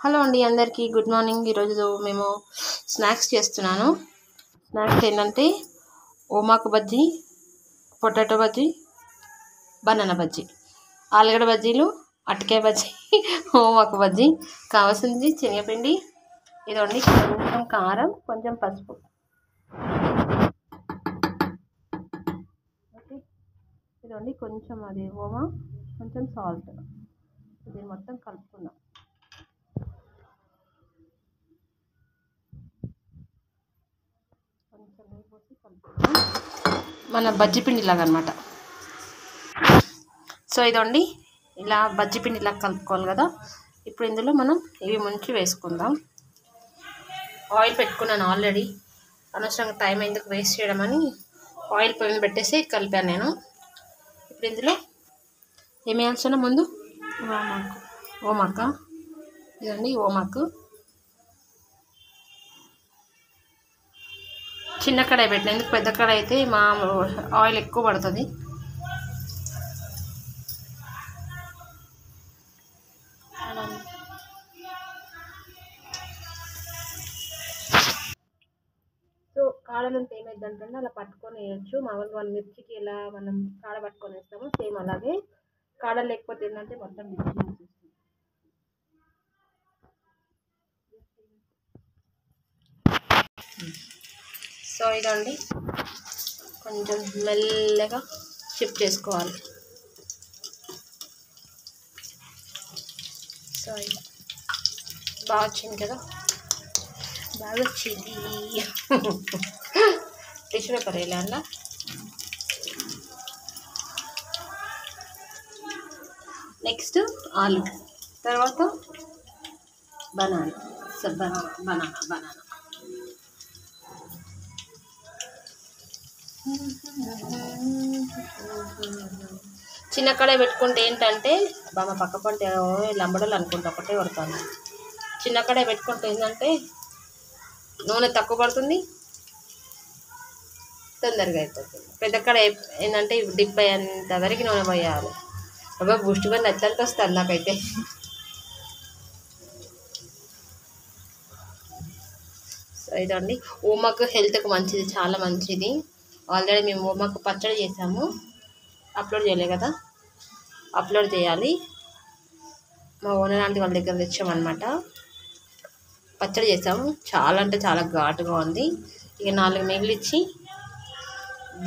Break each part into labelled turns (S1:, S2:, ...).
S1: Hello అండి, అందరికీ good morning. ఈరోజు మేము స్నాక్స్ చేస్తున్నాను. స్నాక్స్ ఏంటంటే ఓమాకు బజ్జీ, పొటాటో బజ్జీ, బనానా బజ్జీ, ఆలుగడ్డ బజ్జీలు, అరటికాయ బజ్జీ, ఓమాకు బజ్జీ. కావాల్సింది శనగపిండి, ఇదండి కొంచెం కారం, కొంచెం పసుపు. ఓకే, ఇదండి కొంచెం అది ఓమా, కొంచెం సాల్ట్. ఇది మొత్తం కలుపుకుందాం. కొంచెం నెయ్యి పోసి కలుపుకుందాం, మన బజ్జీ పిండి లాగా అనమాట. సో ఇదండి ఇలా బజ్జీ పిండి లాగా కలుపుకోవాలి కదా. ఇప్పుడు ఇందులో మనం ఇవి ముంచి వేసుకుందాం. ఆయిల్ పెట్టుకున్నాను ఆల్రెడీ, అనవసరంగా టైం ఎందుకు వేస్ట్ చేయడం అని ఆయిల్ పొయ్యి పెట్టేసి కలిపాను నేను. ఇప్పుడు ఇందులో ఏమి వేయాల్సిన ముందు ఓమాక, ఇదండి ఓమాకు. చిన్న కడాయి పెట్టిన, ఎందుకు పెద్ద కడాయి అయితే మా ఆయిల్ ఎక్కువ పడుతుంది. సో కాడలంతా ఏమైందంటే అలా పట్టుకొని వేయచ్చు. మామూలుగా మన మిర్చికి ఎలా మనం కాడ పట్టుకొని వేస్తామో సేమ్ అలాగే. కాడ లేకపోతే ఏంటంటే మొత్తం మిర్చి. సో ఇదండి కొంచెం మెల్లగా షిఫ్ట్ చేసుకోవాలి. సో ఇది బాగా వచ్చింది కదా, బాగా వచ్చింది. టిష్యూ పేపర్ వేయాలా. నెక్స్ట్ ఆలు, తర్వాత బనానా. బనానా చిన్న కడాయి పెట్టుకుంటే ఏంటంటే బామ్మ పక్క పంటే లంబడలు అనుకుంటా ఒకటే పడుతుంది. చిన్న కడాయి పెట్టుకుంటే ఏంటంటే నూనె తక్కువ పడుతుంది, తొందరగా అయిపోతుంది. పెద్ద కడాయి ఏంటంటే డిప్ అయ్యేంత వరకు నూనె పోయాలి. అబ్బా బూస్ట్ బండి అత్యంత వస్తుంది నాకైతే. సో ఇదండి ఓమాకు హెల్త్కి మంచిది, చాలా మంచిది. ఆల్రెడీ మేము ఓమాకు పచ్చడి చేసాము, అప్లోడ్ చేయలే కదా, అప్లోడ్ చేయాలి. మా ఓనర్ ఆంటీ వాళ్ళ దగ్గర తెచ్చామన్నమాట. పచ్చడి చేసాము, చాలా అంటే చాలా ఘాటుగా ఉంది. ఇక 4 మిగిలిచ్చి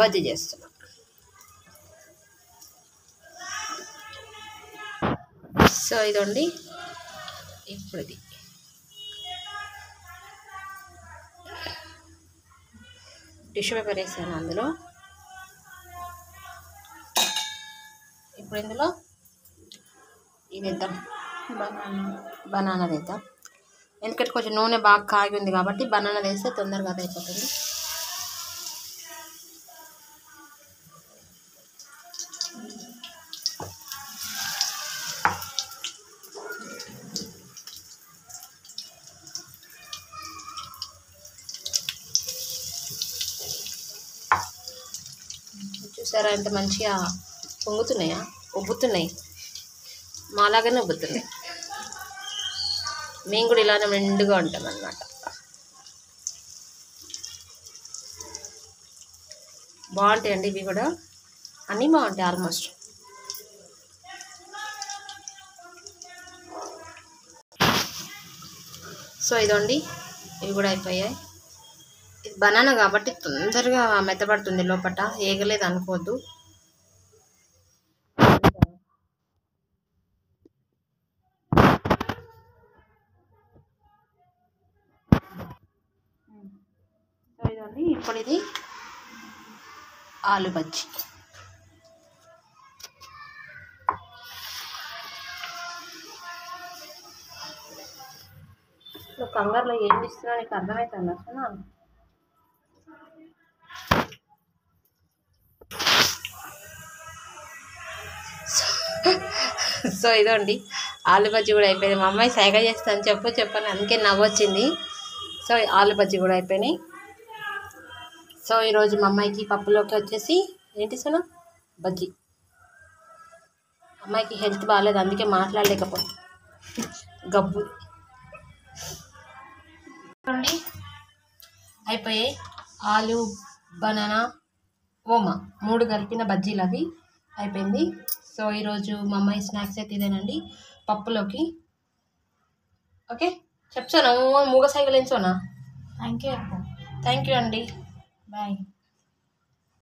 S1: బజ్జీ చేస్తున్నాం. సో ఇదండి ఇప్పుడు ఇది టిష్యూ పేపర్ వేసాను అందులో. ఇప్పుడు ఇందులో ఇది వేద్దాం, బనానా వేద్దాం. ఎందుకంటే కొంచెం నూనె బాగా కాగి ఉంది కాబట్టి బనానా వేస్తే తొందరగా అది అయిపోతుంది. చూసారా ఎంత మంచిగా పొంగుతున్నాయా, ఉబ్బుతున్నాయి, మాలాగానే ఉబ్బుతున్నాయి. మేము కూడా ఇలానే నిండుగా ఉంటాం అన్నమాట. బాగుంటాయండి ఇవి కూడా, అన్నీ బాగుంటాయి ఆల్మోస్ట్. సో ఇదండి ఇవి కూడా అయిపోయాయి. ఇది బనానా కాబట్టి తొందరగా మెత్తబడుతుంది, లోపట ఏగలేదు అనుకోవద్దు. సో ఇదండి ఇప్పుడు ఇది ఆలు బజ్జీ. నువ్వు కంగారులో ఏం ఇస్తున్నా నీకు అర్థమవుతుంది అసలు. సో ఇదండి ఆలు బజ్జీ కూడా అయిపోయింది. మా అమ్మాయి సైగ చేస్తాను చెప్పని అందుకే నవ్వొచ్చింది. సో ఆలు బజ్జీ కూడా అయిపోయినాయి. సో ఈరోజు మా అమ్మాయికి పప్పులోకి వచ్చేసి ఏంటి సోనా, బజ్జీ. అమ్మాయికి హెల్త్ బాగాలేదు, అందుకే మాట్లాడలేకపోతే గబ్బు. అయిపోయాయి. ఆలు బనానా ఓమా 3 కలిపిన బజ్జీలు అవి అయిపోయింది. సో ఈరోజు మా అమ్మాయి స్నాక్స్ అయితే ఇదేనండి పప్పులోకి. ఓకే చెప్తాను మూగ సైకిల్ ఎంచోనా.
S2: థ్యాంక్ యూ
S1: థ్యాంక్ యూ అండి.
S2: బాయ్.